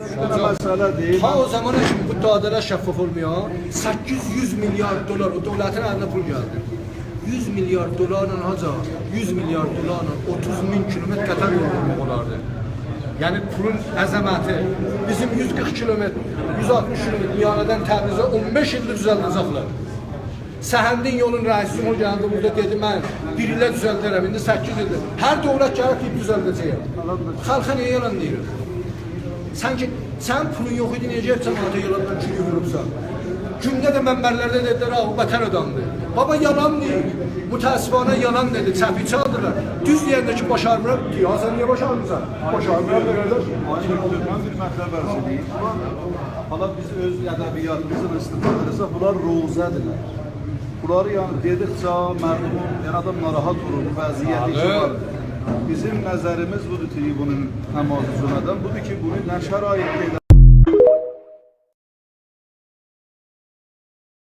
Mesela değil. Ha o zaman şimdi bu dağlara şeffaf olmuyor. 800 milyar dolar o devletin eline pul geldi. 100 milyar dolarla haca 100 milyar dolarla 30 bin kilometre Qatar yolu olardı. Yani pulun əzəməti bizim 140 kilometre 160 kilometre Miyanədən Təbrizə 15 ildir düzəldəcəklər. Səhəndin yolun rəisi o gəldi burada dedi mən bir ilə düzəldərəm indi 8 ildir. Hər dövlət gəlib ki düzəldəcəyəm. Xalqa niyə yalan deyir? Sen pulun yok idi necə cəmaata yalandan çünki vurubsan. Gündə də mənbərlərdə dedilər o vətən adamdır. Baba yalan deyil. Bu təəssüfana yalan dedi. Çəpi çaldılar. Düz deyəndə ki başarmıram. Ya sen niye başarmırsan? Başarmıram da qardaş. Mən bir mətləb arzu deyim. Hala biz öz ədəbiyyatımızın istifadəsə bunlar rozədirlər. Bunları yani dedikçe mərhumun, yani adam narahat olur, vəziyyəti var. Bizim nəzərimiz budur tribunun namazı budur ki, bunu nə şəraitdə